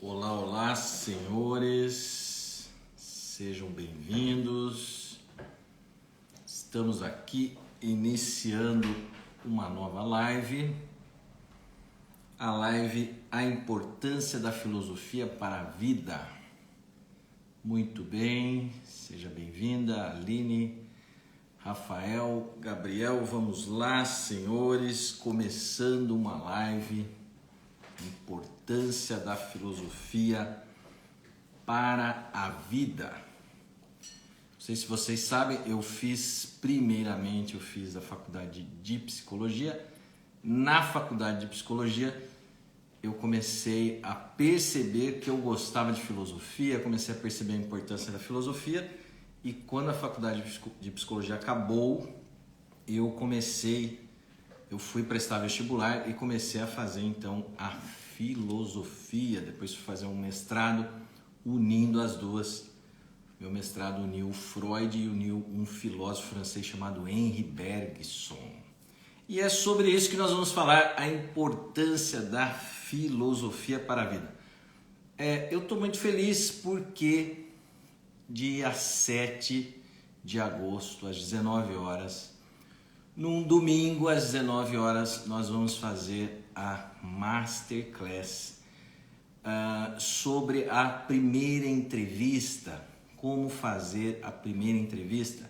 Olá, olá, senhores, sejam bem-vindos. Estamos aqui iniciando uma nova live, a live A Importância da Filosofia para a Vida. Muito bem, seja bem-vinda, Aline, Rafael, Gabriel. Vamos lá, senhores, começando uma live. Importância da filosofia para a vida. Não sei se vocês sabem, eu fiz a faculdade de psicologia. Na faculdade de psicologia, eu comecei a perceber que eu gostava de filosofia, comecei a perceber a importância da filosofia, e quando a faculdade de psicologia acabou, eu fui prestar vestibular e comecei a fazer então a filosofia. Depois fui fazer um mestrado unindo as duas. Meu mestrado uniu Freud e uniu um filósofo francês chamado Henri Bergson. E é sobre isso que nós vamos falar, a importância da filosofia para a vida. Eu estou muito feliz porque dia 7 de agosto, às 19 horas, num domingo às 19 horas, nós vamos fazer a Masterclass sobre a primeira entrevista. Como fazer a primeira entrevista?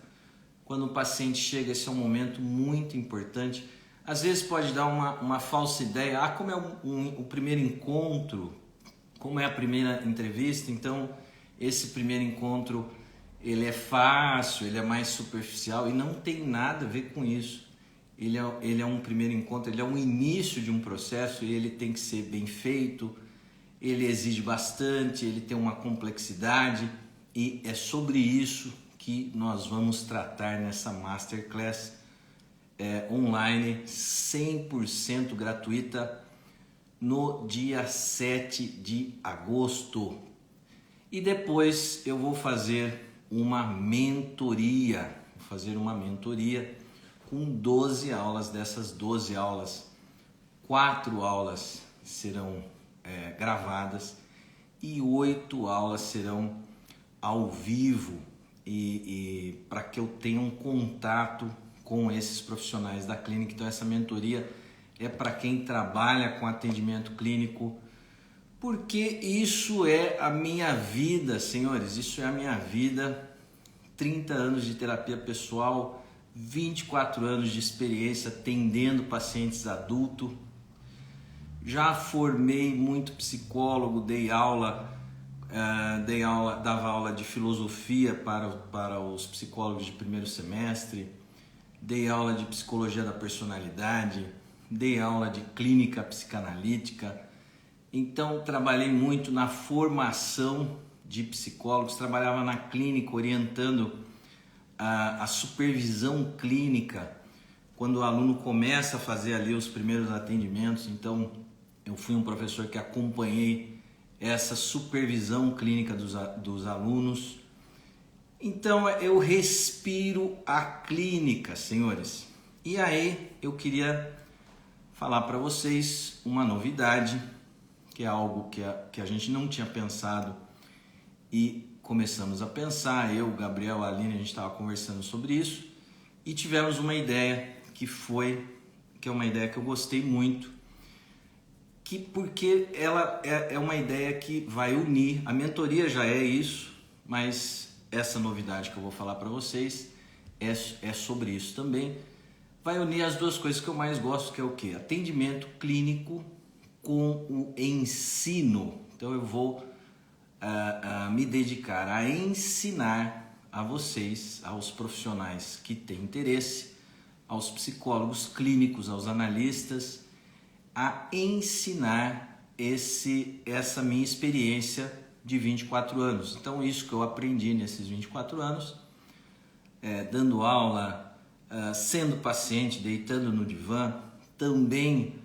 Quando o paciente chega, esse é um momento muito importante. Às vezes pode dar uma falsa ideia, como é o primeiro encontro, como é a primeira entrevista, então esse primeiro encontro ele é fácil, ele é mais superficial, e não tem nada a ver com isso. Ele é um primeiro encontro, ele é um início de um processo e ele tem que ser bem feito, ele exige bastante, ele tem uma complexidade, e é sobre isso que nós vamos tratar nessa Masterclass online, 100% gratuita, no dia 7 de agosto. E depois eu vou fazer uma mentoria, com 12 aulas. Dessas 12 aulas, 4 aulas serão gravadas e 8 aulas serão ao vivo, e para que eu tenha um contato com esses profissionais da clínica. Então essa mentoria é para quem trabalha com atendimento clínico, porque isso é a minha vida, senhores, isso é a minha vida. 30 anos de terapia pessoal, 24 anos de experiência atendendo pacientes adultos. Já formei muito psicólogo, dava aula de filosofia para os psicólogos de primeiro semestre, dei aula de psicologia da personalidade, dei aula de clínica psicanalítica. Então trabalhei muito na formação de psicólogos, trabalhava na clínica orientando a supervisão clínica, quando o aluno começa a fazer ali os primeiros atendimentos. Então eu fui um professor que acompanhei essa supervisão clínica dos alunos. Então eu respiro a clínica, senhores. E aí eu queria falar para vocês uma novidade, que é algo que a gente não tinha pensado, e começamos a pensar, eu, Gabriel, a Aline, a gente estava conversando sobre isso e tivemos uma ideia que é uma ideia que eu gostei muito, porque ela é uma ideia que vai unir. A mentoria já é isso, mas essa novidade que eu vou falar para vocês é sobre isso também. Vai unir as duas coisas que eu mais gosto, que é o quê? Atendimento clínico com o ensino. Então eu vou me dedicar a ensinar a vocês, aos profissionais que têm interesse, aos psicólogos clínicos, aos analistas, a ensinar essa minha experiência de 24 anos. Então isso que eu aprendi nesses 24 anos, dando aula, sendo paciente, deitando no divã, também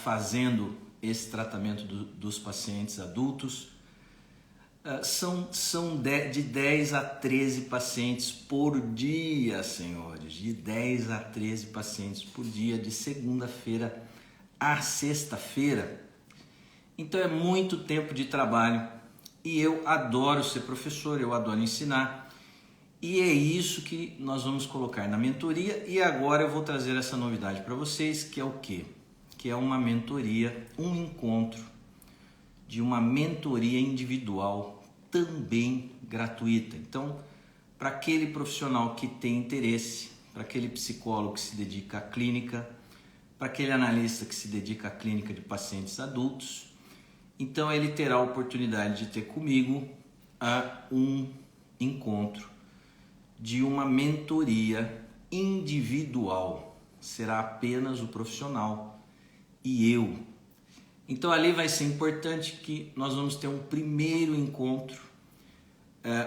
fazendo esse tratamento dos pacientes adultos. São de 10 a 13 pacientes por dia, senhores, de 10 a 13 pacientes por dia, de segunda-feira a sexta-feira. Então é muito tempo de trabalho e eu adoro ser professor, eu adoro ensinar. E é isso que nós vamos colocar na mentoria. E agora eu vou trazer essa novidade para vocês, que é o quê? Que é uma mentoria, um encontro de uma mentoria individual também gratuita. Então, para aquele profissional que tem interesse, para aquele psicólogo que se dedica à clínica, para aquele analista que se dedica à clínica de pacientes adultos, então ele terá a oportunidade de ter comigo um encontro de uma mentoria individual. Será apenas o profissional e eu. Então ali vai ser importante que nós vamos ter um primeiro encontro,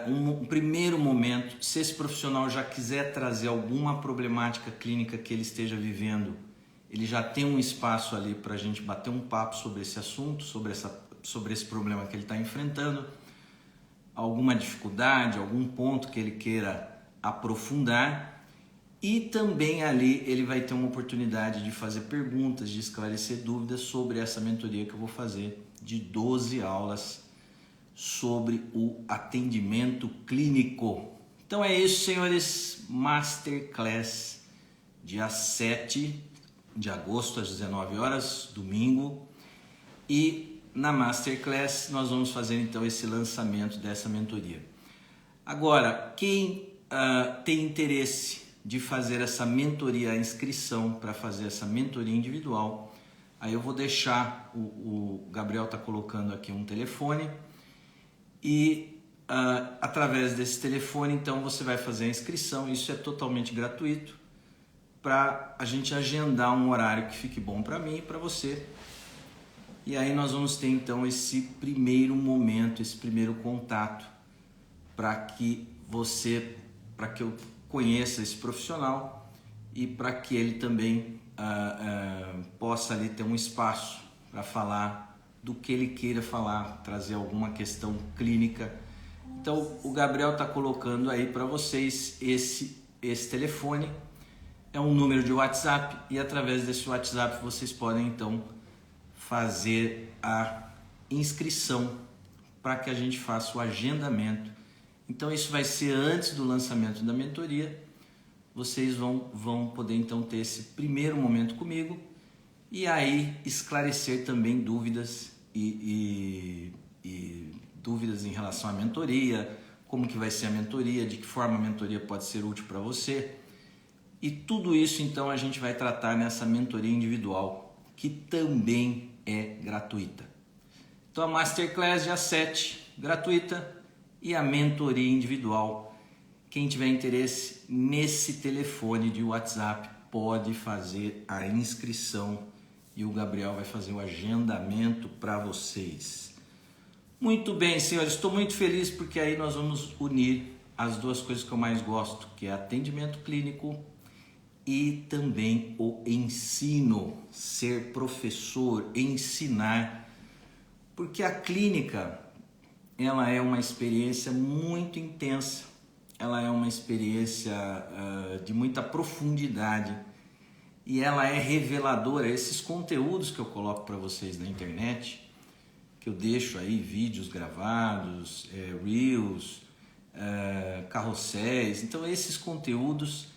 um primeiro momento. Se esse profissional já quiser trazer alguma problemática clínica que ele esteja vivendo, ele já tem um espaço ali para a gente bater um papo sobre esse assunto, sobre esse problema que ele está enfrentando, alguma dificuldade, algum ponto que ele queira aprofundar, e também ali ele vai ter uma oportunidade de fazer perguntas, de esclarecer dúvidas sobre essa mentoria que eu vou fazer de 12 aulas sobre o atendimento clínico. Então é isso, senhores, Masterclass, dia 7 de agosto às 19 horas, domingo, e na Masterclass nós vamos fazer então esse lançamento dessa mentoria. Agora, quem tem interesse de fazer essa mentoria, a inscrição para fazer essa mentoria individual, aí eu vou deixar, o Gabriel está colocando aqui um telefone e através desse telefone então você vai fazer a inscrição. Isso é totalmente gratuito, para a gente agendar um horário que fique bom para mim e para você. E aí nós vamos ter então esse primeiro momento, esse primeiro contato, para que eu conheça esse profissional e para que ele também possa ali ter um espaço para falar do que ele queira falar, trazer alguma questão clínica. Então o Gabriel está colocando aí para vocês esse telefone, é um número de WhatsApp, e através desse WhatsApp vocês podem então fazer a inscrição para que a gente faça o agendamento. Então isso vai ser antes do lançamento da mentoria. Vocês vão poder então ter esse primeiro momento comigo e aí esclarecer também dúvidas e dúvidas em relação à mentoria, como que vai ser a mentoria, de que forma a mentoria pode ser útil para você. E tudo isso então a gente vai tratar nessa mentoria individual, que também é gratuita. Então a Masterclass dia 7, gratuita, e a mentoria individual. Quem tiver interesse nesse telefone de WhatsApp pode fazer a inscrição e o Gabriel vai fazer o agendamento para vocês. Muito bem, senhores, estou muito feliz porque aí nós vamos unir as duas coisas que eu mais gosto, que é atendimento clínico e também o ensino, ser professor, ensinar, porque a clínica ela é uma experiência muito intensa, ela é uma experiência de muita profundidade e ela é reveladora. Esses conteúdos que eu coloco para vocês na internet, que eu deixo aí vídeos gravados, reels, carrosséis, então esses conteúdos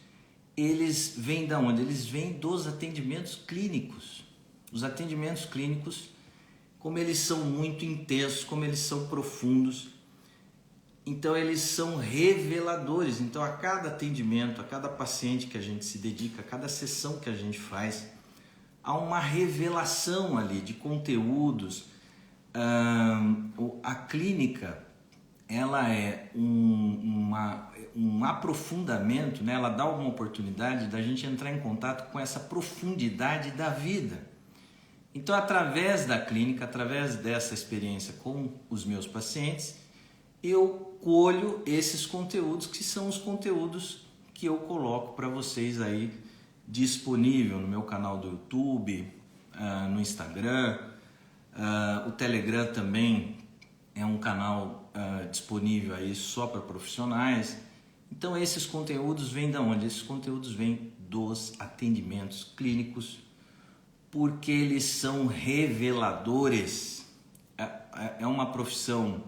eles vêm da onde? Eles vêm dos atendimentos clínicos. Os atendimentos clínicos, como eles são muito intensos, como eles são profundos, então eles são reveladores. Então a cada atendimento, a cada paciente que a gente se dedica, a cada sessão que a gente faz, há uma revelação ali de conteúdos. A clínica, ela é um aprofundamento, né? Ela dá uma oportunidade da gente entrar em contato com essa profundidade da vida. Então, através da clínica, através dessa experiência com os meus pacientes, eu colho esses conteúdos que são os conteúdos que eu coloco para vocês aí disponível no meu canal do YouTube, no Instagram, o Telegram também é um canal disponível aí só para profissionais. Então esses conteúdos vêm de onde? Esses conteúdos vêm dos atendimentos clínicos, porque eles são reveladores é uma profissão,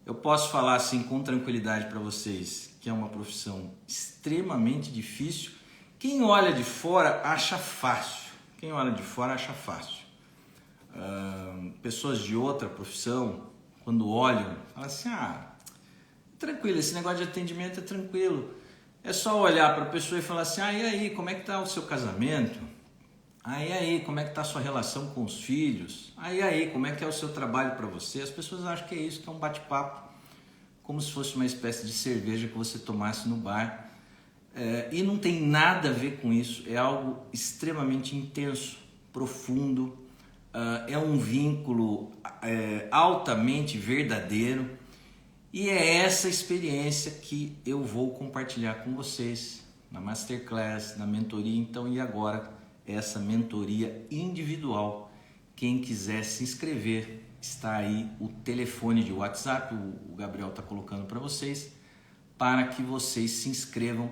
eu posso falar assim com tranquilidade para vocês, que é uma profissão extremamente difícil. Quem olha de fora acha fácil. Quem olha de fora acha fácil. Pessoas de outra profissão, quando olham, falam assim, tranquilo, esse negócio de atendimento é tranquilo. É só olhar para a pessoa e falar assim, e aí, como é que está o seu casamento? E aí, como é que está a sua relação com os filhos? E aí, como é que é o seu trabalho para você? As pessoas acham que é isso, que é um bate-papo, como se fosse uma espécie de cerveja que você tomasse no bar. E não tem nada a ver com isso, é algo extremamente intenso, profundo, é um vínculo altamente verdadeiro, e é essa experiência que eu vou compartilhar com vocês na Masterclass, na mentoria. Então, e agora, essa mentoria individual. Quem quiser se inscrever, está aí o telefone de WhatsApp, o Gabriel está colocando para vocês, para que vocês se inscrevam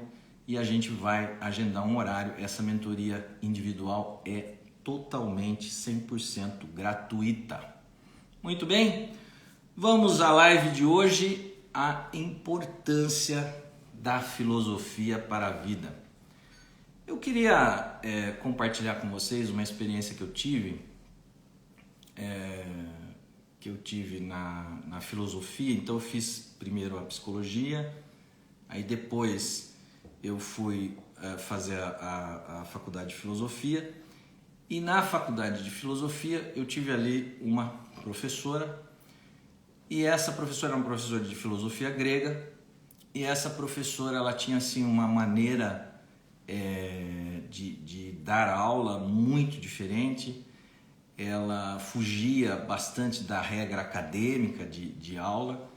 e a gente vai agendar um horário. Essa mentoria individual é totalmente 100% gratuita. Muito bem? Vamos à live de hoje, a importância da filosofia para a vida. Eu queria compartilhar com vocês uma experiência que eu tive na filosofia. Então eu fiz primeiro a psicologia, aí depois eu fui fazer a faculdade de filosofia, e na faculdade de filosofia eu tive ali uma professora. E essa professora era uma professora de filosofia grega, e essa professora ela tinha assim uma maneira de dar aula muito diferente. Ela fugia bastante da regra acadêmica de aula,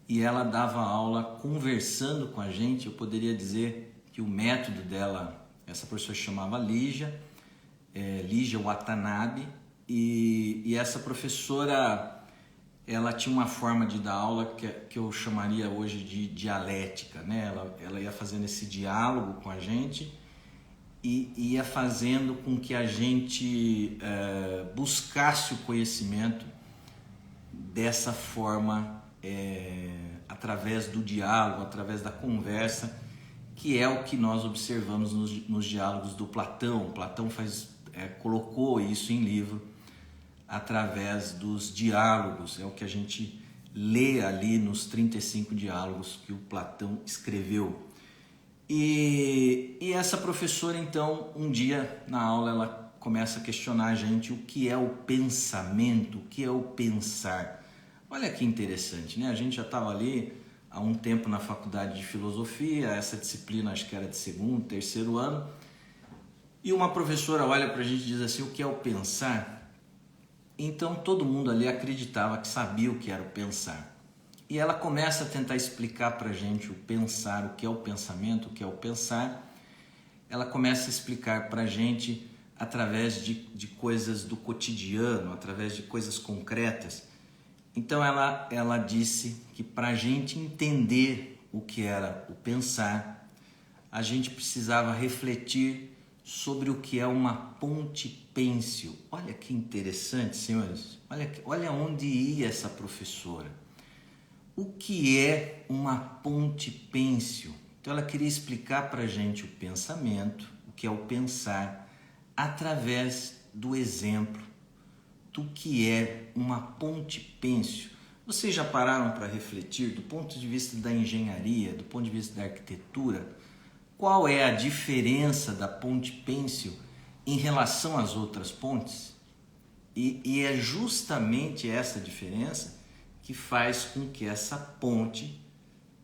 e ela dava aula conversando com a gente. Eu poderia dizer que o método dela, essa professora se chamava Lígia Watanabe, e essa professora ela tinha uma forma de dar aula que eu chamaria hoje de dialética, né? Ela ia fazendo esse diálogo com a gente e ia fazendo com que a gente buscasse o conhecimento dessa forma, através do diálogo, através da conversa, que é o que nós observamos nos diálogos do Platão. Platão colocou isso em livro, através dos diálogos, é o que a gente lê ali nos 35 diálogos que o Platão escreveu. E essa professora, então, um dia na aula, ela começa a questionar a gente o que é o pensamento, o que é o pensar. Olha que interessante, né? A gente já estava ali há um tempo na faculdade de filosofia, essa disciplina acho que era de segundo, terceiro ano, e uma professora olha para a gente e diz assim, o que é o pensar? Então todo mundo ali acreditava que sabia o que era o pensar. E ela começa a tentar explicar para a gente o pensar, o que é o pensamento, o que é o pensar. Ela começa a explicar para a gente através de coisas do cotidiano, através de coisas concretas. Então ela disse que para a gente entender o que era o pensar, a gente precisava refletir sobre o que é uma ponte pênsil. Olha que interessante, senhores. Olha onde ia essa professora. O que é uma ponte pênsil? Então ela queria explicar para a gente o pensamento, o que é o pensar, através do exemplo do que é uma ponte pênsil. Vocês já pararam para refletir do ponto de vista da engenharia, do ponto de vista da arquitetura? Qual é a diferença da ponte pênsil em relação às outras pontes? E é justamente essa diferença que faz com que essa ponte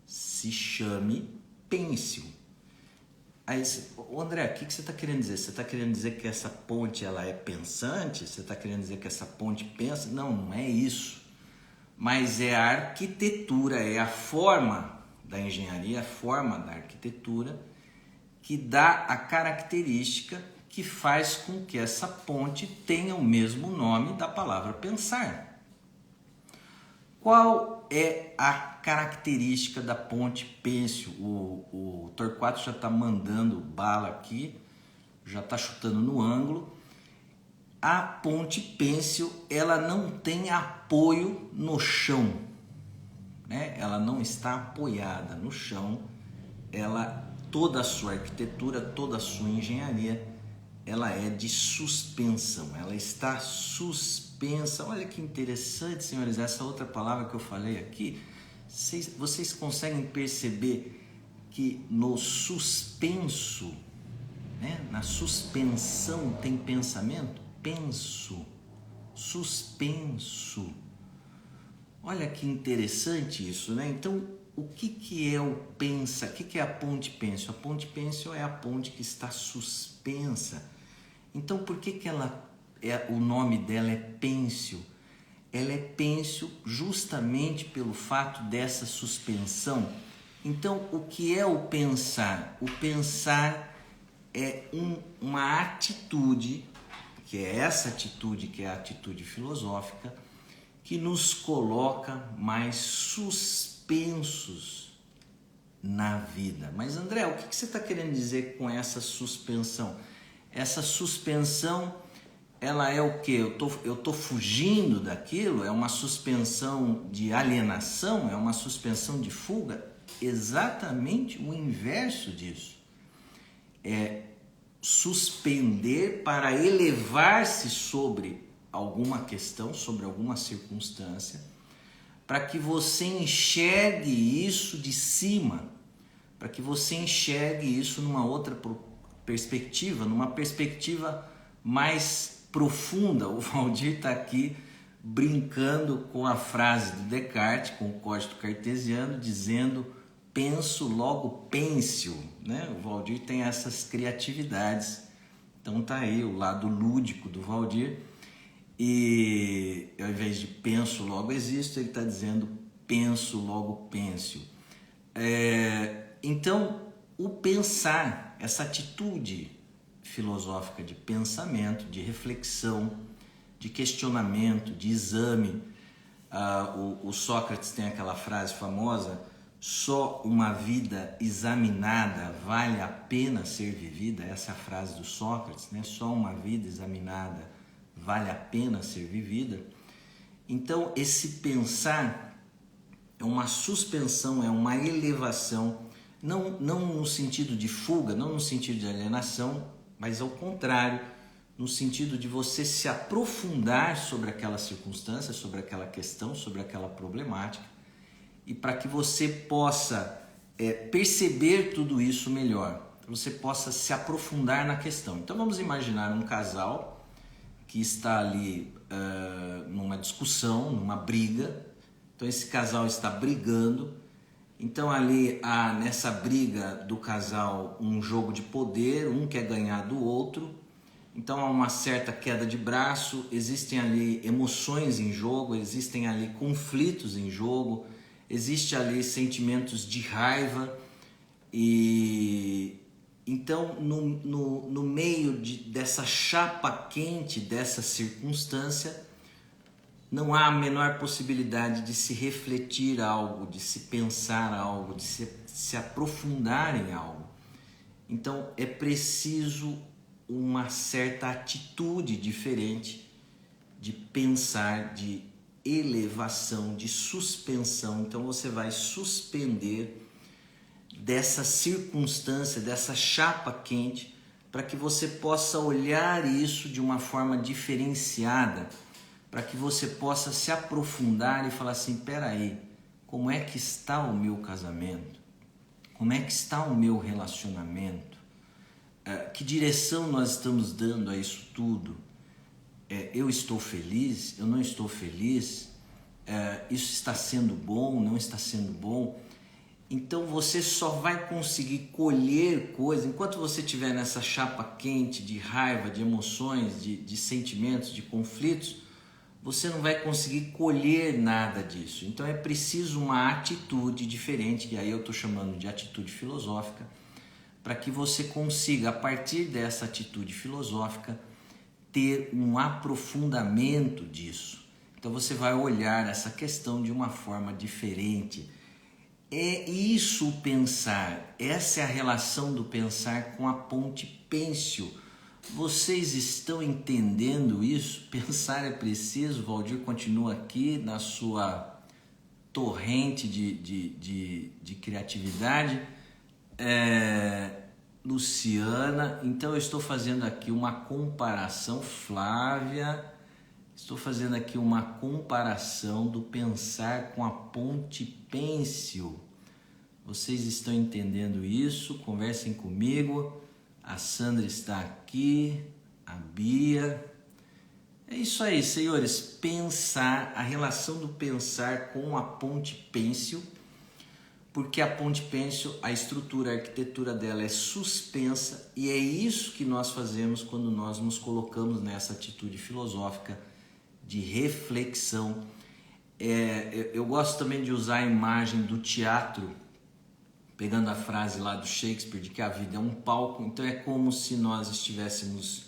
se chame pênsil. Aí, André, o que você está querendo dizer? Você está querendo dizer que essa ponte ela é pensante? Você está querendo dizer que essa ponte pensa? Não, não é isso. Mas é a arquitetura, é a forma da engenharia, a forma da arquitetura, que dá a característica que faz com que essa ponte tenha o mesmo nome da palavra pensar. Qual é a característica da ponte pênsil? O Torquato já está mandando bala aqui, já está chutando no ângulo. a ponte pênsil, ela não tem apoio no chão, né? Ela não está apoiada no chão, toda a sua arquitetura, toda a sua engenharia, ela é de suspensão, ela está suspensa. Olha que interessante, senhores, essa outra palavra que eu falei aqui, vocês conseguem perceber que no suspenso, né? Na suspensão tem pensamento? Penso, suspenso. Olha que interessante isso, né? Então, o que é o pensa? O que é a ponte pênsil? A ponte pênsil é a ponte que está suspensa. Então, por que o nome dela é pênsil? Ela é pênsil justamente pelo fato dessa suspensão. Então, o que é o pensar? O pensar é uma atitude, que é essa atitude, que é a atitude filosófica, que nos coloca mais suspensos na vida. Mas André, o que você está querendo dizer com essa suspensão? Essa suspensão, ela é o quê? Eu tô fugindo daquilo? É uma suspensão de alienação? É uma suspensão de fuga? Exatamente o inverso disso. É suspender para elevar-se sobre alguma questão, sobre alguma circunstância, para que você enxergue isso de cima, para que você enxergue isso numa outra perspectiva, numa perspectiva mais profunda. O Valdir está aqui brincando com a frase de Descartes, com o código cartesiano, dizendo penso, logo pênsil, né? O Valdir tem essas criatividades. Então tá aí o lado lúdico do Valdir. E ao invés de penso, logo existo, ele está dizendo penso, logo pênsil. Então, o pensar, essa atitude filosófica de pensamento, de reflexão, de questionamento, de exame. O Sócrates tem aquela frase famosa: só uma vida examinada vale a pena ser vivida. Essa é a frase do Sócrates, né? Só uma vida examinada vale a pena ser vivida. Então, esse pensar é uma suspensão, é uma elevação, não no sentido de fuga, não no sentido de alienação, mas ao contrário, no sentido de você se aprofundar sobre aquela circunstância, sobre aquela questão, sobre aquela problemática, e para que você possa perceber tudo isso melhor, você possa se aprofundar na questão. Então vamos imaginar um casal que está ali numa discussão, numa briga. Então esse casal está brigando. Então ali há nessa briga do casal um jogo de poder, um quer ganhar do outro. Então há uma certa queda de braço, existem ali emoções em jogo, existem ali conflitos em jogo, existe ali sentimentos de raiva. E então no meio dessa chapa quente, dessa circunstância, não há a menor possibilidade de se refletir algo, de se pensar algo, de se aprofundar em algo. Então é preciso uma certa atitude diferente de pensar, de elevação, de suspensão. Então você vai suspender dessa circunstância, dessa chapa quente, para que você possa olhar isso de uma forma diferenciada, para que você possa se aprofundar e falar assim: peraí, como é que está o meu casamento? Como é que está o meu relacionamento? Que direção nós estamos dando a isso tudo? Eu estou feliz? Eu não estou feliz? Isso está sendo bom? Não está sendo bom? Então você só vai conseguir colher coisas enquanto você estiver nessa chapa quente de raiva, de emoções, de sentimentos, de conflitos. Você não vai conseguir colher nada disso. Então é preciso uma atitude diferente, e aí eu estou chamando de atitude filosófica, para que você consiga, a partir dessa atitude filosófica, ter um aprofundamento disso. Então você vai olhar essa questão de uma forma diferente. É isso o pensar, essa é a relação do pensar com a ponte pênsil. Vocês estão entendendo isso? Pensar é preciso. Valdir continua aqui na sua torrente de criatividade. Luciana, então eu estou fazendo aqui uma comparação. Flávia, estou fazendo aqui uma comparação do pensar com a ponte pêncil. Vocês estão entendendo isso? Conversem comigo. A Sandra está aqui, a Bia. É isso aí, senhores. Pensar, a relação do pensar com a ponte pêncil, porque a ponte pêncil, a estrutura, a arquitetura dela é suspensa, e é isso que nós fazemos quando nós nos colocamos nessa atitude filosófica de reflexão. Eu gosto também de usar a imagem do teatro, pegando a frase lá do Shakespeare de que a vida é um palco. Então é como se nós estivéssemos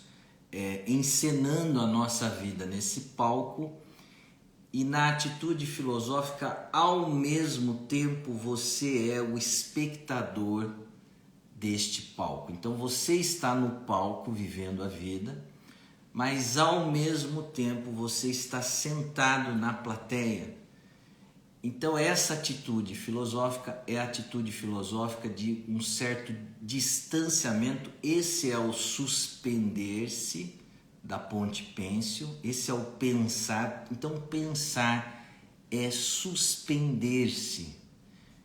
encenando a nossa vida nesse palco, e na atitude filosófica, ao mesmo tempo, você é o espectador deste palco. Então você está no palco vivendo a vida, mas ao mesmo tempo você está sentado na plateia. Então essa atitude filosófica é a atitude filosófica de um certo distanciamento. Esse é o suspender-se da ponte pêncil, esse é o pensar. Então pensar é suspender-se,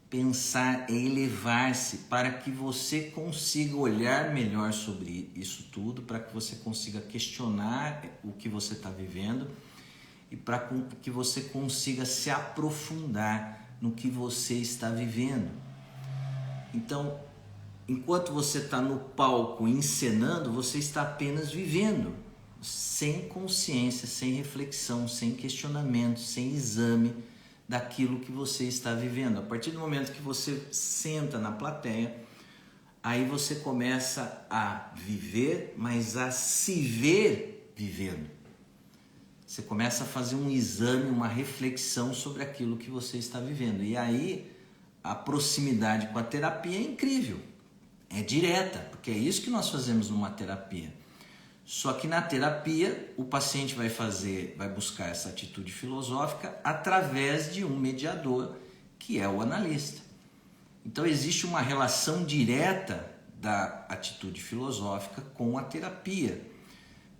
pensar é elevar-se para que você consiga olhar melhor sobre isso tudo, para que você consiga questionar o que você está vivendo, e para que você consiga se aprofundar no que você está vivendo. Então, enquanto você está no palco encenando, você está apenas vivendo, sem consciência, sem reflexão, sem questionamento, sem exame daquilo que você está vivendo. A partir do momento que você senta na plateia, aí você começa a viver, mas a se ver vivendo. Você começa a fazer um exame, uma reflexão sobre aquilo que você está vivendo. E aí a proximidade com a terapia é incrível, é direta, porque é isso que nós fazemos numa terapia. Só que na terapia o paciente vai buscar essa atitude filosófica através de um mediador, que é o analista. Então existe uma relação direta da atitude filosófica com a terapia,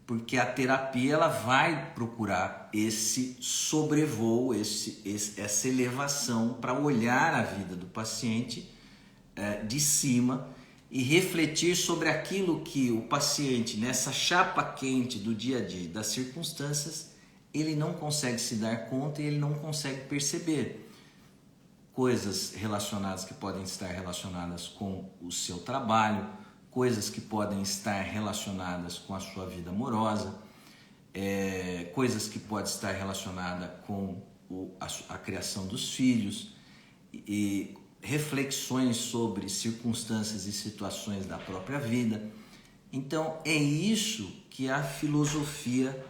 porque a terapia ela vai procurar esse sobrevoo, essa elevação para olhar a vida do paciente de cima e refletir sobre aquilo que o paciente, nessa chapa quente do dia a dia, das circunstâncias, ele não consegue se dar conta e ele não consegue perceber. Coisas relacionadas que podem estar relacionadas com o seu trabalho, coisas que podem estar relacionadas com a sua vida amorosa, coisas que podem estar relacionadas com a criação dos filhos, e reflexões sobre circunstâncias e situações da própria vida. Então é isso que a filosofia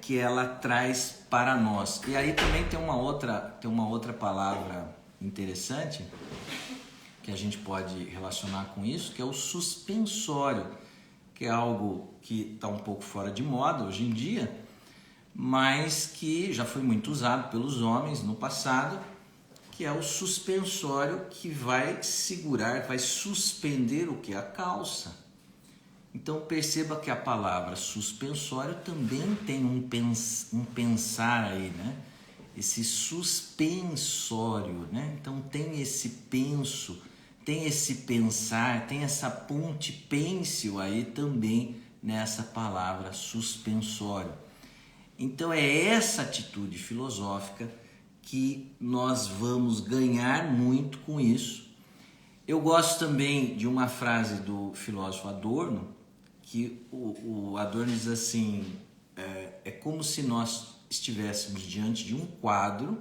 que ela traz para nós. E aí também tem uma outra palavra interessante que a gente pode relacionar com isso, que é o suspensório, que é algo que está um pouco fora de moda hoje em dia, mas que já foi muito usado pelos homens no passado, que é o suspensório que vai segurar, vai suspender o que? A calça. Então perceba que a palavra suspensório também tem um pensar aí, né? Esse suspensório, né? Então tem esse penso, tem esse pensar, tem essa ponte pêncil aí também nessa palavra suspensório. Então é essa atitude filosófica que nós vamos ganhar muito com isso. Eu gosto também de uma frase do filósofo Adorno, que o Adorno diz assim, é como se nós estivéssemos diante de um quadro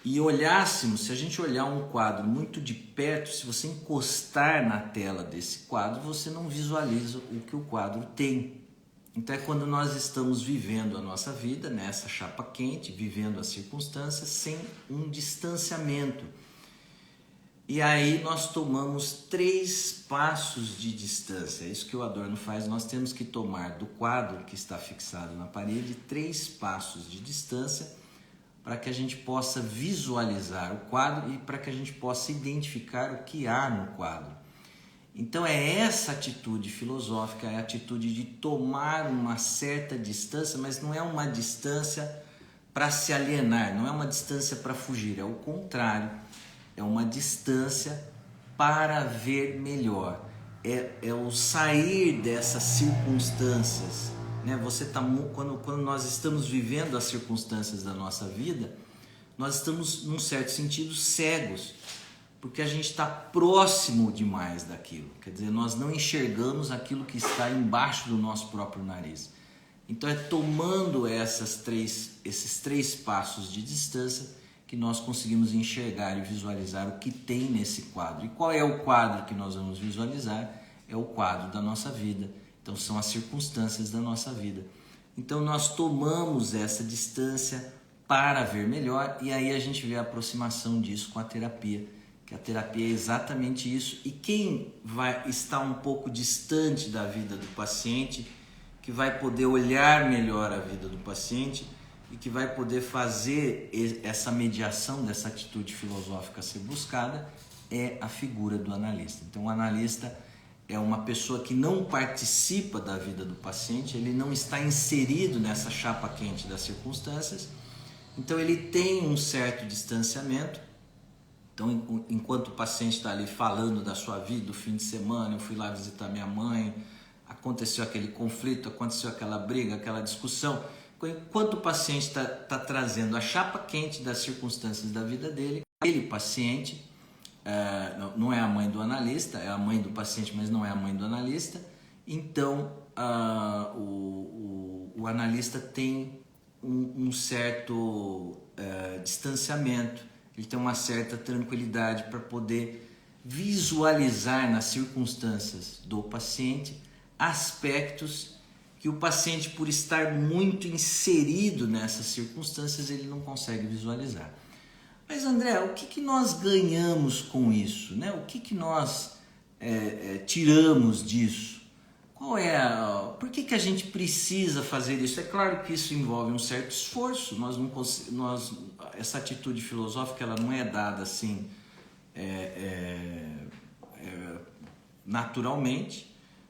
e olhássemos, se a gente olhar um quadro muito de perto, se você encostar na tela desse quadro, você não visualiza o que o quadro tem. Então é quando nós estamos vivendo a nossa vida nessa chapa quente, vivendo as circunstâncias sem um distanciamento. E aí nós tomamos 3 passos de distância. É isso que o Adorno faz. Nós temos que tomar do quadro que está fixado na parede 3 passos de distância para que a gente possa visualizar o quadro e para que a gente possa identificar o que há no quadro. Então é essa atitude filosófica, é a atitude de tomar uma certa distância, mas não é uma distância para se alienar, não é uma distância para fugir, é o contrário. É uma distância para ver melhor. É o sair dessas circunstâncias. Né? Quando nós estamos vivendo as circunstâncias da nossa vida, nós estamos, num certo sentido, cegos. Porque a gente está próximo demais daquilo. Quer dizer, nós não enxergamos aquilo que está embaixo do nosso próprio nariz. Então é tomando esses 3 passos de distância que nós conseguimos enxergar e visualizar o que tem nesse quadro. E qual é o quadro que nós vamos visualizar? É o quadro da nossa vida. Então são as circunstâncias da nossa vida. Então nós tomamos essa distância para ver melhor e aí a gente vê a aproximação disso com a terapia. Que a terapia é exatamente isso. E quem vai estar um pouco distante da vida do paciente, que vai poder olhar melhor a vida do paciente, e que vai poder fazer essa mediação dessa atitude filosófica a ser buscada é a figura do analista. Então o analista é uma pessoa que não participa da vida do paciente, ele não está inserido nessa chapa quente das circunstâncias, então ele tem um certo distanciamento. Então enquanto o paciente está ali falando da sua vida, do fim de semana, eu fui lá visitar minha mãe, aconteceu aquele conflito, aconteceu aquela briga, aquela discussão. Enquanto o paciente está trazendo a chapa quente das circunstâncias da vida dele, ele, paciente, não é a mãe do analista, é a mãe do paciente, mas não é a mãe do analista, então o analista tem um certo distanciamento, ele tem uma certa tranquilidade para poder visualizar nas circunstâncias do paciente aspectos que o paciente, por estar muito inserido nessas circunstâncias, ele não consegue visualizar. Mas André, o que nós ganhamos com isso? Né? O que nós tiramos disso? Por que a gente precisa fazer isso? É claro que isso envolve um certo esforço, essa atitude filosófica ela não é dada assim naturalmente.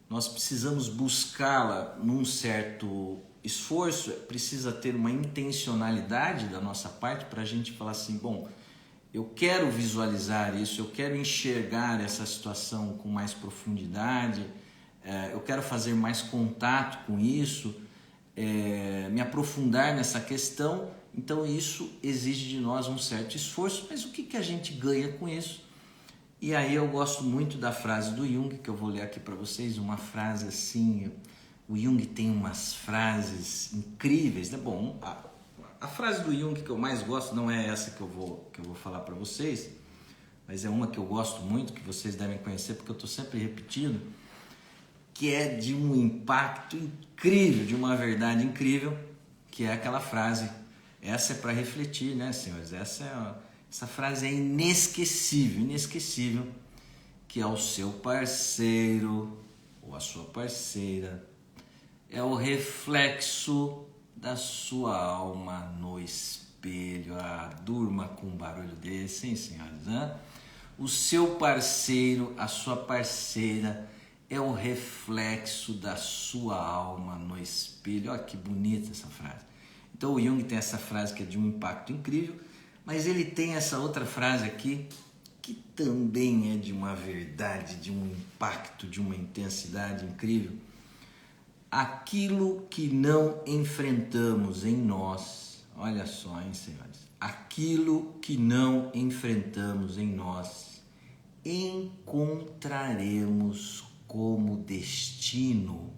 Nós precisamos buscá-la num certo esforço, precisa ter uma intencionalidade da nossa parte para a gente falar assim, bom, eu quero visualizar isso, eu quero enxergar essa situação com mais profundidade, eu quero fazer mais contato com isso, me aprofundar nessa questão, então isso exige de nós um certo esforço, mas o que a gente ganha com isso? E aí eu gosto muito da frase do Jung, que eu vou ler aqui para vocês, uma frase assim, o Jung tem umas frases incríveis, né? Bom, a frase do Jung que eu mais gosto não é essa que eu vou falar para vocês, mas é uma que eu gosto muito, que vocês devem conhecer, porque eu estou sempre repetindo, que é de um impacto incrível, de uma verdade incrível, que é aquela frase, essa é para refletir, né, senhores? Essa frase é inesquecível, que é o seu parceiro ou a sua parceira, é o reflexo da sua alma no espelho. Durma com um barulho desse, hein, senhores? Né? O seu parceiro, a sua parceira, é o reflexo da sua alma no espelho. Olha que bonita essa frase. Então o Jung tem essa frase que é de um impacto incrível, mas ele tem essa outra frase aqui, que também é de uma verdade, de um impacto, de uma intensidade incrível. Aquilo que não enfrentamos em nós, olha só, hein, senhores? Aquilo que não enfrentamos em nós, encontraremos como destino.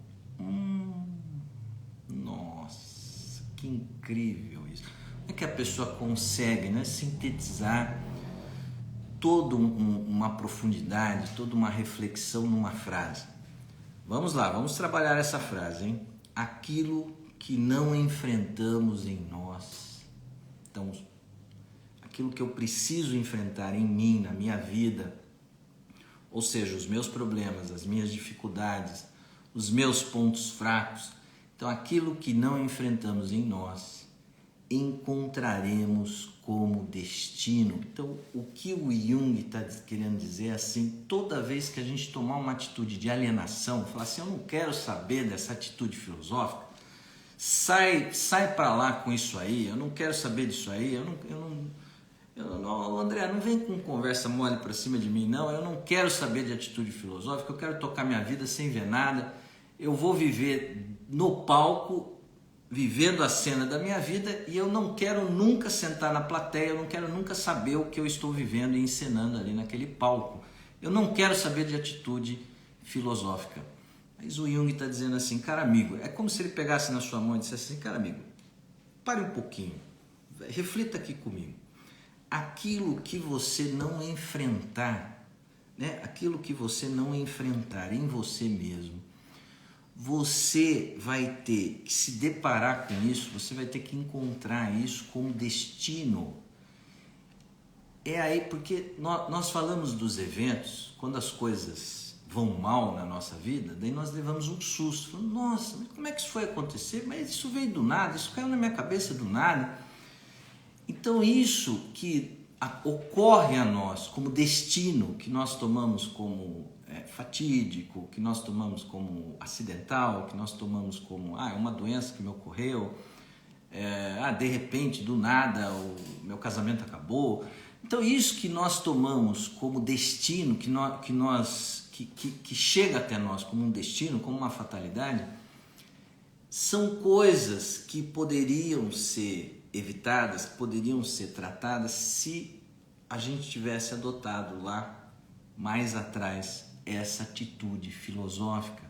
Nossa, que incrível isso. Como é que a pessoa consegue, né, sintetizar toda uma profundidade, toda uma reflexão numa frase? Vamos lá, vamos trabalhar essa frase, hein? Aquilo que não enfrentamos em nós. Então, aquilo que eu preciso enfrentar em mim, na minha vida, ou seja, os meus problemas, as minhas dificuldades, os meus pontos fracos. Então, aquilo que não enfrentamos em nós, encontraremos como destino. Então, o que o Jung está querendo dizer é assim, toda vez que a gente tomar uma atitude de alienação, falar assim, eu não quero saber dessa atitude filosófica, sai para lá com isso aí, eu não quero saber disso aí, André, não vem com conversa mole para cima de mim, não, eu não quero saber de atitude filosófica, eu quero tocar minha vida sem ver nada, eu vou viver no palco, vivendo a cena da minha vida, e eu não quero nunca sentar na plateia, eu não quero nunca saber o que eu estou vivendo e encenando ali naquele palco. Eu não quero saber de atitude filosófica. Mas o Jung está dizendo assim, cara amigo, é como se ele pegasse na sua mão e dissesse assim, cara amigo, pare um pouquinho, reflita aqui comigo. Aquilo que você não enfrentar, né? Aquilo que você não enfrentar em você mesmo, você vai ter que se deparar com isso, você vai ter que encontrar isso como destino. É aí porque nós falamos dos eventos, quando as coisas vão mal na nossa vida, daí nós levamos um susto, falamos, nossa, como é que isso foi acontecer? Mas isso veio do nada, isso caiu na minha cabeça do nada. Então isso que ocorre a nós como destino, que nós tomamos como fatídico, que nós tomamos como acidental, que nós tomamos como uma doença que me ocorreu, de repente, do nada, o meu casamento acabou. Então isso que nós tomamos como destino, que chega até nós como um destino, como uma fatalidade, são coisas que poderiam ser evitadas, que poderiam ser tratadas se a gente tivesse adotado lá mais atrás essa atitude filosófica.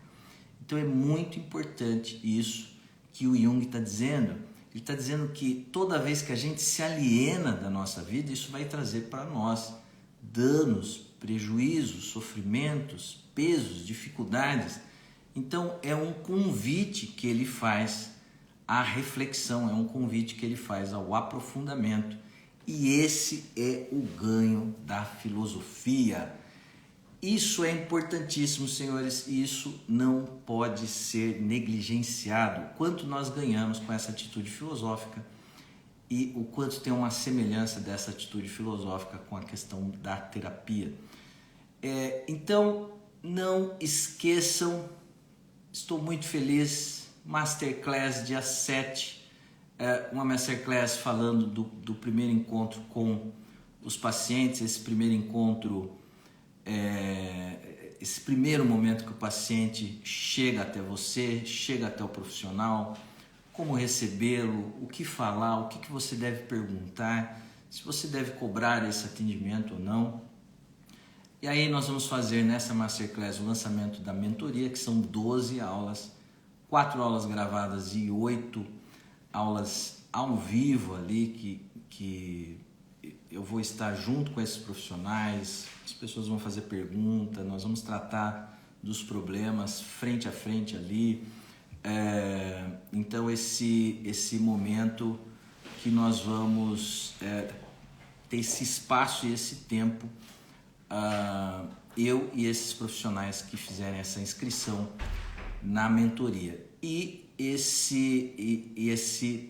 Então é muito importante isso que o Jung está dizendo. Ele está dizendo que toda vez que a gente se aliena da nossa vida, isso vai trazer para nós danos, prejuízos, sofrimentos, pesos, dificuldades. Então é um convite que ele faz à reflexão, é um convite que ele faz ao aprofundamento. E esse é o ganho da filosofia. Isso é importantíssimo, senhores, e isso não pode ser negligenciado. O quanto nós ganhamos com essa atitude filosófica e o quanto tem uma semelhança dessa atitude filosófica com a questão da terapia. Então, não esqueçam, estou muito feliz, Masterclass dia 7, uma Masterclass falando do primeiro encontro com os pacientes, esse primeiro encontro, esse primeiro momento que o paciente chega até você, chega até o profissional, como recebê-lo, o que falar, o que você deve perguntar, se você deve cobrar esse atendimento ou não. E aí nós vamos fazer nessa Masterclass o lançamento da mentoria, que são 12 aulas, 4 aulas gravadas e 8 aulas ao vivo ali, que eu vou estar junto com esses profissionais, as pessoas vão fazer pergunta, nós vamos tratar dos problemas frente a frente ali. Então esse momento que nós vamos ter esse espaço e esse tempo, eu e esses profissionais que fizerem essa inscrição na mentoria. E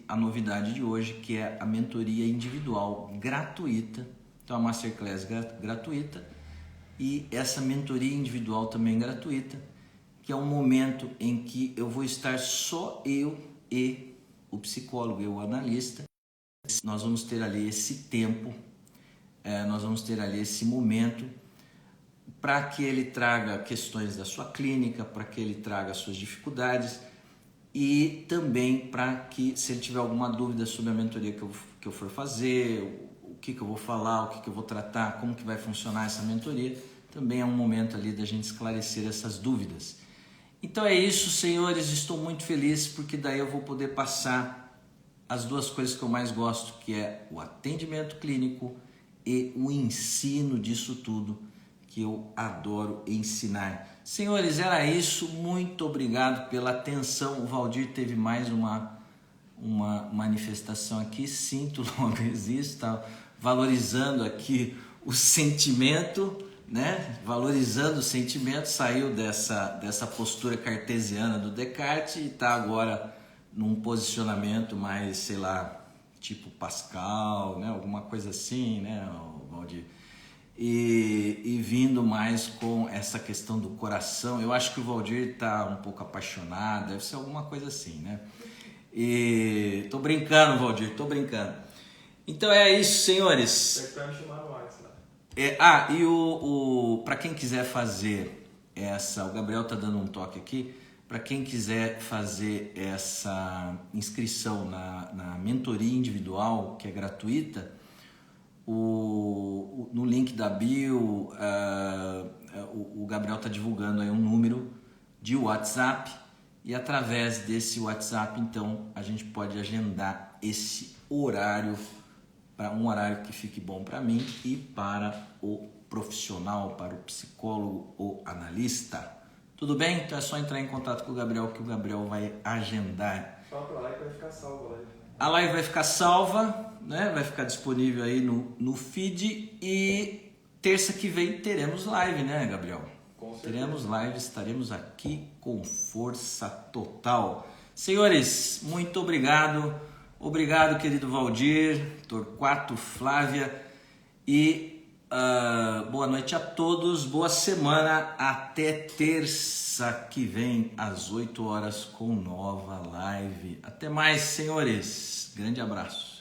a novidade de hoje, que é a mentoria individual gratuita. Então a Masterclass gratuita e essa mentoria individual também gratuita, que é um momento em que eu vou estar só eu e o psicólogo e o analista. Nós vamos ter ali esse tempo, nós vamos ter ali esse momento para que ele traga questões da sua clínica, para que ele traga as suas dificuldades e também para que, se ele tiver alguma dúvida sobre a mentoria que eu for fazer, o que eu vou falar, o que eu vou tratar, como que vai funcionar essa mentoria, também é um momento ali da gente esclarecer essas dúvidas. Então é isso, senhores, estou muito feliz porque daí eu vou poder passar as duas coisas que eu mais gosto, que é o atendimento clínico e o ensino disso tudo, que eu adoro ensinar. Senhores, era isso, muito obrigado pela atenção. O Valdir teve mais uma manifestação aqui, sinto, logo existe, tá? valorizando aqui o sentimento, né? Valorizando o sentimento, saiu dessa postura cartesiana do Descartes e está agora num posicionamento mais, sei lá, tipo Pascal, né? Alguma coisa assim, né, Valdir? E vindo mais com essa questão do coração. Eu acho que o Valdir está um pouco apaixonado, deve ser alguma coisa assim, né? E tô brincando, Valdir, tô brincando. Então é isso, senhores. Vai me chamar no WhatsApp. E para quem quiser fazer essa, o Gabriel tá dando um toque aqui, para quem quiser fazer essa inscrição na mentoria individual, que é gratuita, no link da bio, o Gabriel está divulgando aí um número de WhatsApp, e através desse WhatsApp, então, a gente pode agendar esse horário, para um horário que fique bom para mim e para o profissional, para o psicólogo ou analista. Tudo bem? Então é só entrar em contato com o Gabriel, que o Gabriel vai agendar. Fala pra lá que vai ficar salva a live. A live vai ficar salva, né? Vai ficar disponível aí no feed, e terça que vem teremos live, né, Gabriel? Com certeza. Teremos live, estaremos aqui com força total. Senhores, muito obrigado. Obrigado, querido Valdir, Torquato, Flávia, e boa noite a todos, boa semana, até terça que vem às 8 horas com nova live. Até mais, senhores, grande abraço.